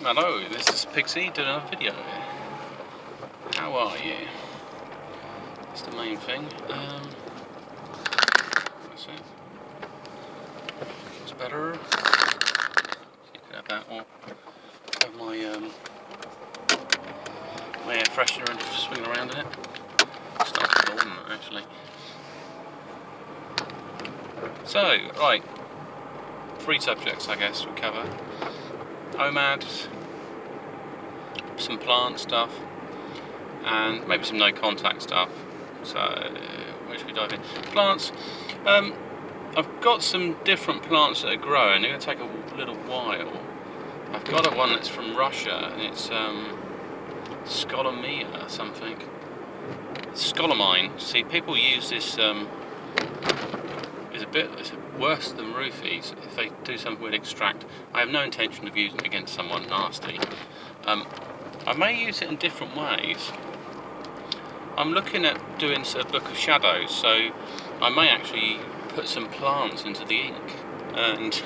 Hello, this is Pixie doing another video. How are you? That's the main thing. That's it. It's better. You can have that, or have my air freshener and swing around in it. Starts to warm actually. So, right, 3 subjects I guess we cover. OMAD, some plant stuff, and maybe some no contact stuff. So where should we dive in? Plants. I've got some different plants that are growing. They're going to take a little while. I've got one that's from Russia, and it's Scolomia something. Scolamine. See, people use this. It's worse than roofies if they do something with extract. I have no intention of using it against someone nasty. I may use it in different ways. I'm looking at doing a book of shadows, so I may actually put some plants into the ink and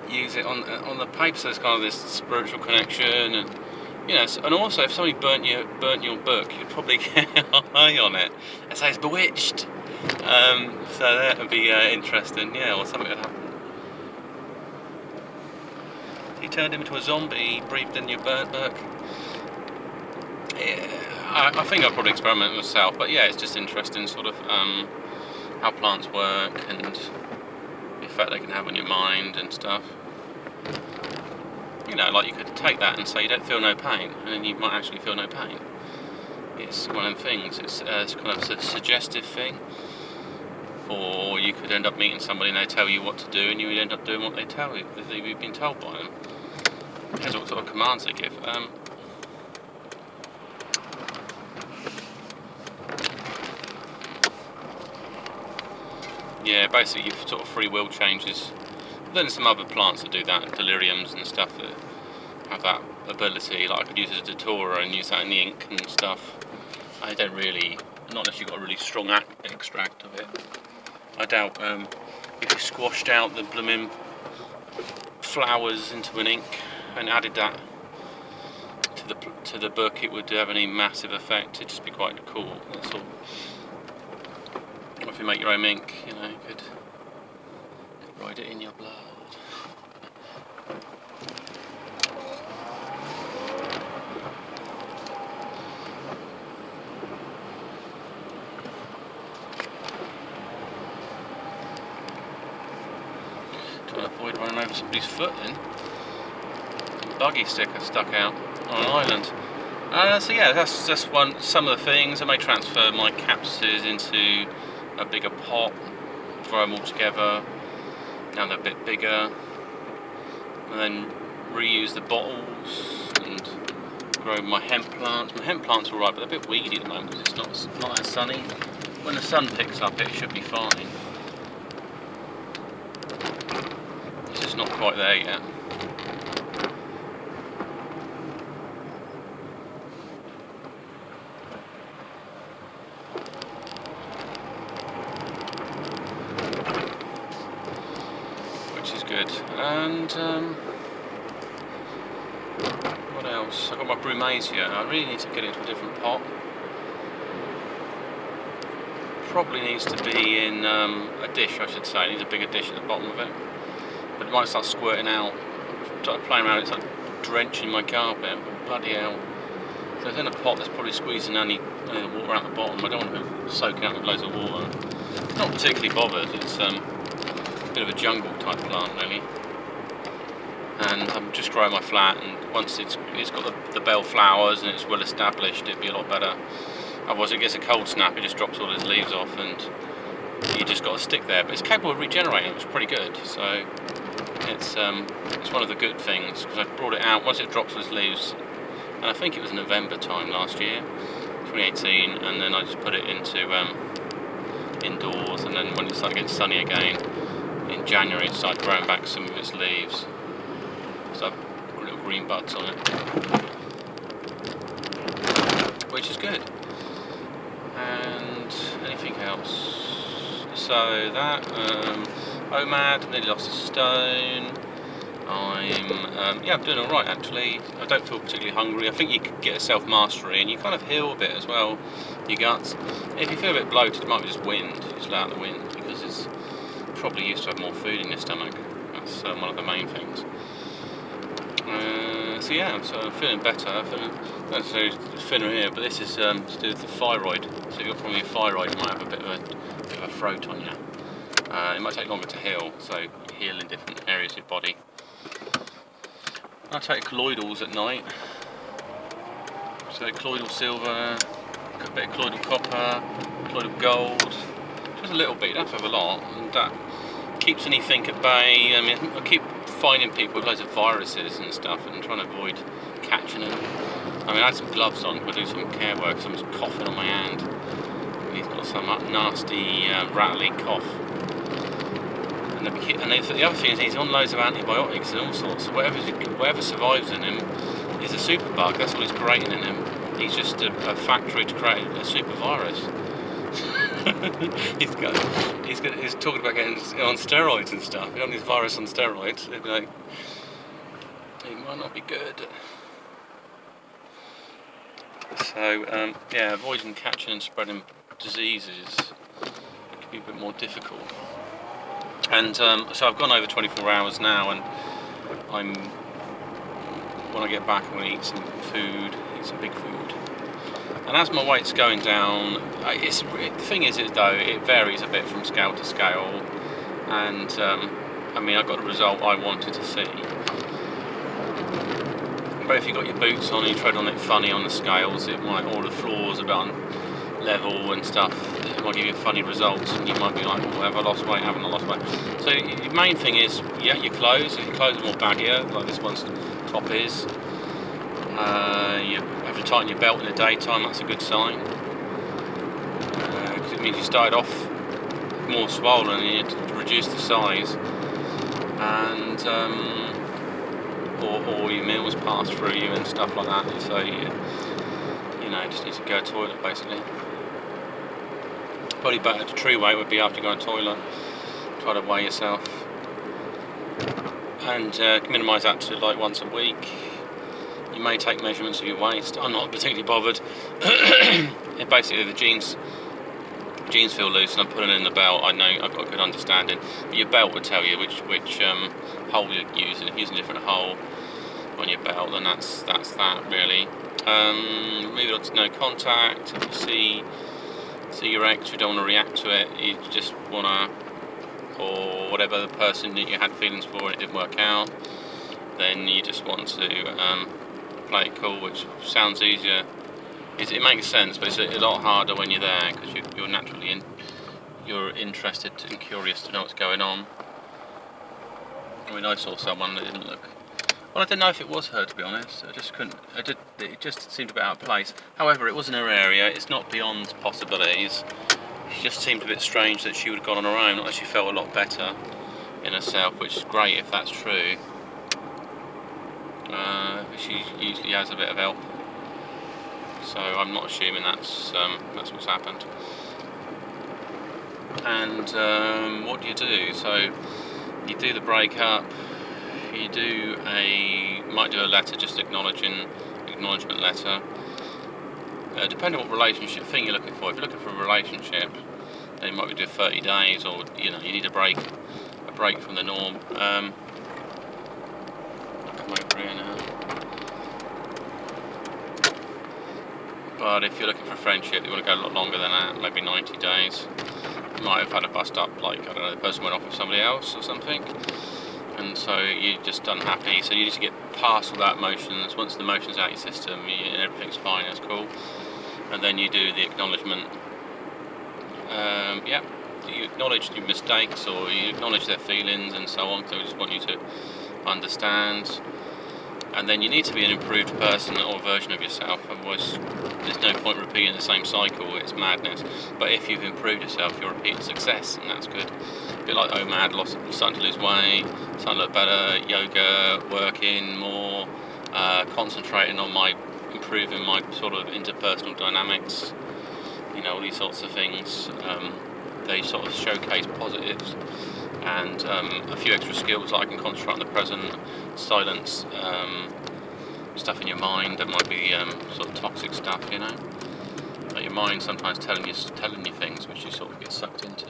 use it on the paper. So there's kind of this spiritual connection, and you know. And also, if somebody burnt your book, you'd probably get high on it. It says bewitched. So that would be interesting, yeah, or something would happen. He turned him into a zombie, breathed in your burnt book. Yeah, I think I'll probably experiment myself, but yeah, it's just interesting, sort of how plants work and the effect they can have on your mind and stuff. You know, like you could take that and say you don't feel no pain, and then you might actually feel no pain. It's one of them things. It's kind of a suggestive thing. Or you could end up meeting somebody and they tell you what to do, and you would end up doing what they tell you, that you've been told by them. Depends what sort of commands they give. Yeah, basically you've sort of free will changes. But then there's some other plants that do that, deliriums and stuff that have that ability. Like I could use it as a datura and use that in the ink and stuff. I don't really, not unless you've got a really strong extract of it. I doubt if you squashed out the blooming flowers into an ink and added that to the book, it would have any massive effect. It'd just be quite cool. That's all. Or if you make your own ink, you know, you could write it in your blood. Trying to avoid running over somebody's foot then. Buggy sticker stuck out on an island. So yeah, that's just some of the things. I may transfer my cactuses into a bigger pot, throw them all together, now they're a bit bigger, and then reuse the bottles and grow my hemp plants. My hemp plants are alright, but they're a bit weedy at the moment because it's not as sunny. When the sun picks up, it should be fine. It's just not quite there yet. Good. And what else? I've got my brumasia. I really need to get it into a different pot. Probably needs to be in a dish, I should say. It needs a bigger dish at the bottom of it. But it might start squirting out. Start playing around, it's like drenching my carpet. Bloody hell. So it's in a pot that's probably squeezing any water out the bottom. I don't want to be soaking up with loads of water. Not particularly bothered. It's bit of a jungle type plant really, and I'm just growing my flat, and once it's got the bell flowers and it's well established, it'd be a lot better. Otherwise it gets a cold snap, it just drops all its leaves off and you just got to stick there. But it's capable of regenerating, which is pretty good. So it's one of the good things, because I brought it out once it drops all its leaves, and I think it was November time last year, 2018, and then I just put it into indoors, and then when it started getting sunny again in January, it started growing back some of its leaves. So I've got little green buds on it, which is good. And anything else? So that OMAD, nearly lost a stone. I'm doing all right actually. I don't feel particularly hungry. I think you can get a self-mastery and you kind of heal a bit as well, your guts. If you feel a bit bloated, it might be just wind. You just let out the wind because it's probably used to have more food in your stomach. That's one of the main things. So I'm feeling better. Not necessarily thinner here, but this is to do with the thyroid. So if you're from your thyroid, you might have a bit of a throat on you. It might take longer to heal, so you heal in different areas of your body. I take colloidals at night. So colloidal silver, a bit of colloidal copper, colloidal gold, just a little bit, you don't have to have a lot, and that keeps anything at bay. I mean, I keep finding people with loads of viruses and stuff and trying to avoid catching them. I mean, I had some gloves on to do some care work, someone's coughing on my hand. He's got some nasty, rattly cough. And the other thing is he's on loads of antibiotics and all sorts, so whatever survives in him is a superbug. That's what he's creating in him. He's just a factory to create a super virus. He's talking about getting on steroids and stuff. He's on this virus on steroids. They'd be like, it might not be good. So avoiding catching and spreading diseases can be a bit more difficult. And so I've gone over 24 hours now, and when I get back, I'm going to eat some food, eat some big food. And as my weight's going down, the thing is though, it varies a bit from scale to scale, and I mean, I got the result I wanted to see. But if you've got your boots on and you tread on it funny on the scales, all the floors about level and stuff, it might give you funny results, and you might be like, well, have I lost weight, haven't I lost weight? So the main thing is, your clothes. If your clothes are more baggier, like this one's top is, you have to tighten your belt in the daytime, that's a good sign. Because it means you started off more swollen and you need to reduce the size. And or your meals pass through you and stuff like that, so you just need to go to the toilet basically. Probably better to true weight would be after you go to the toilet, try to weigh yourself, and minimise that to like once a week. You may take measurements of your waist. I'm not particularly bothered. Basically the jeans feel loose and I'm putting it in the belt. I know I've got a good understanding, but your belt would tell you which hole you're using. If you're using a different hole on your belt, then that's that really. Moving on to no contact. If you see your ex, you don't want to react to it. You just want to, or whatever the person that you had feelings for and it didn't work out, then you just want to play it cool, which sounds easier. It makes sense, but it's a lot harder when you're there because you're naturally you're interested and curious to know what's going on. I mean, I saw someone that didn't look. Well, I don't know if it was her, to be honest. I just couldn't. It just seemed a bit out of place. However, it was in her area. It's not beyond possibilities. She just seemed a bit strange that she would have gone on her own, not that she felt a lot better in herself, which is great if that's true. She usually has a bit of help, so I'm not assuming that's what's happened. And what do you do? So you do the breakup. You might do a letter, just acknowledgement letter. Depending on what relationship thing you're looking for. If you're looking for a relationship, then you might do 30 days, or you need a break from the norm. Come over here now. But if you're looking for a friendship, you want to go a lot longer than that, maybe 90 days. You might have had a bust up, like, I don't know, the person went off with somebody else or something, and so you're just unhappy, so you need to get past all that emotions. Once the emotions out of your system and everything's fine, that's cool, and then you do the acknowledgement. You acknowledge your mistakes, or you acknowledge their feelings and so on, so we just want you to understand. And then you need to be an improved person or version of yourself, otherwise there's no point repeating the same cycle, it's madness. But if you've improved yourself, you're repeating success, and that's good. A bit like OMAD, starting to lose weight, starting to look better, yoga, working more, concentrating on improving my sort of interpersonal dynamics, all these sorts of things. They sort of showcase positives. and a few extra skills like I can concentrate on the present, silence stuff in your mind that might be sort of toxic stuff, you know. Like your mind sometimes telling you things which you sort of get sucked into.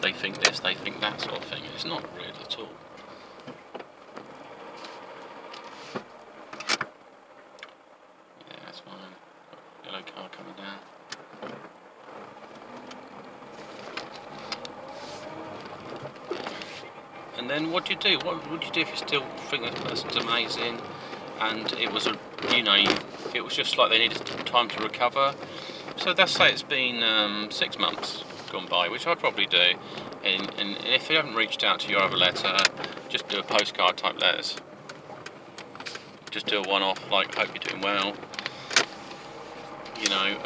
They think this, they think that sort of thing. It's not really at all. Yeah, that's fine. Yellow car coming down. And then what do you do? What would you do if you still think this person's amazing, and it was it was just like they needed time to recover? So let's say it's been 6 months gone by, which I'd probably do. And if you haven't reached out to your other letter, just do a postcard type letters. Just do a one-off, like hope you're doing well. You know,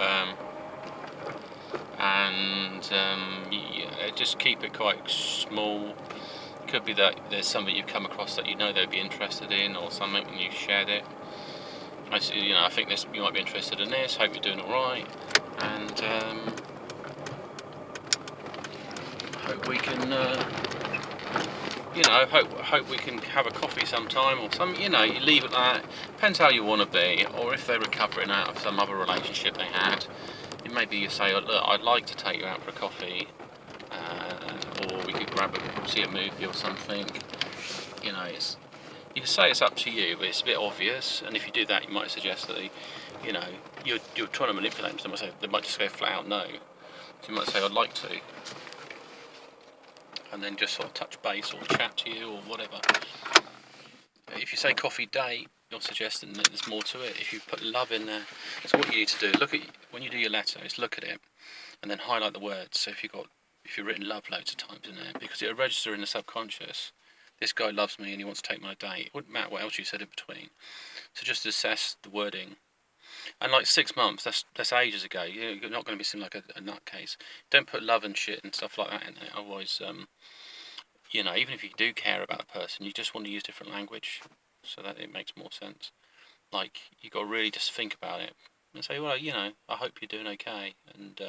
yeah, just keep it quite small. Could be that there's somebody you've come across that you know they'd be interested in, or something, and you've shared it. I think you might be interested in this. Hope you're doing all right, and hope we can, hope we can have a coffee sometime, or some. You leave it at that. Depends how you want to be, or if they're recovering out of some other relationship they had. Maybe you say, look, I'd like to take you out for a coffee, or we could see a movie or something. You can say it's up to you, but it's a bit obvious. And if you do that, you might suggest that you're trying to manipulate them. They might just go flat out no. So you might say, I'd like to, and then just sort of touch base or chat to you or whatever. If you say coffee date, you're suggesting that there's more to it. If you put love in there, so what you need to do, when you do your letter, is look at it and then highlight the words. So if you've written love loads of times in there, because it'll register in the subconscious. This guy loves me and he wants to take my date. It wouldn't matter what else you said in between. So just assess the wording. And like 6 months, that's ages ago. You're not going to be seen like a nutcase. Don't put love and shit and stuff like that in there. Otherwise, even if you do care about a person, you just want to use different language so that it makes more sense. Like, you got to really just think about it and say, well, I hope you're doing okay, and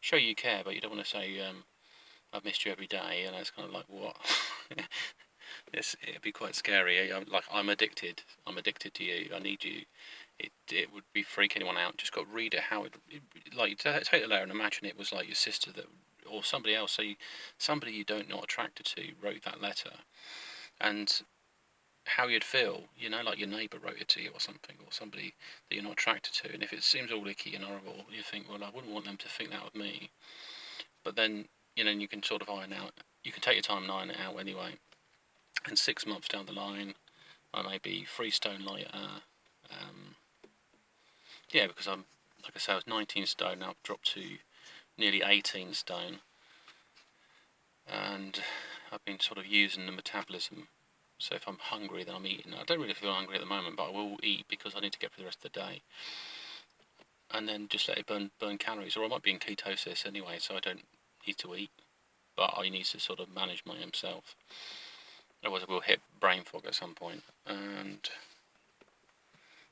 show you care, but you don't want to say, I've missed you every day, and it's kind of like, what? It'd be quite scary. I'm addicted to you, I need you. It would be freak anyone out. Just got to read it take the letter and imagine it was like your sister or somebody else, somebody you don't not attracted to wrote that letter, and how you'd feel, like your neighbour wrote it to you or something, or somebody that you're not attracted to, and if it seems all icky and horrible, you think, well, I wouldn't want them to think that of me. But then, you can sort of iron out, you can take your time and iron it out anyway, and 6 months down the line, I may be 3 stone lighter, because like I say, I was 19 stone, now I've dropped to nearly 18 stone, and I've been sort of using the metabolism. So if I'm hungry, then I'm eating. I don't really feel hungry at the moment, but I will eat because I need to get through the rest of the day. And then just let it burn calories. Or I might be in ketosis anyway, so I don't need to eat. But I need to sort of manage my own self. Otherwise I will hit brain fog at some point. And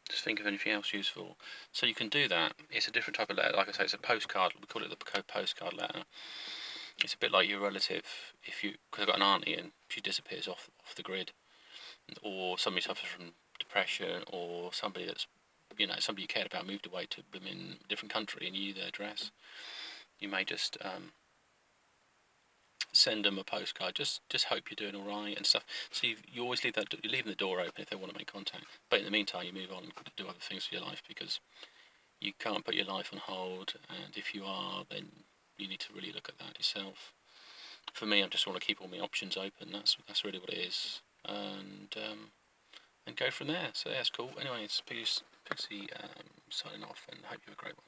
just think of anything else useful. So you can do that. It's a different type of letter. Like I say, it's a postcard. We call it the postcard letter. It's a bit like your relative, because I've got an auntie and she disappears off the grid, or somebody suffers from depression, or somebody that's, somebody you cared about moved away to in a different country and you knew their address. You may just send them a postcard, just hope you're doing all right and stuff. So you always you're leaving the door open if they want to make contact. But in the meantime, you move on and do other things for your life, because you can't put your life on hold, and if you are, then you need to really look at that yourself. For me, I just want to keep all my options open. That's really what it is, and go from there. So yeah, it's cool. Anyway, it's Pixie signing off, and I hope you have a great one.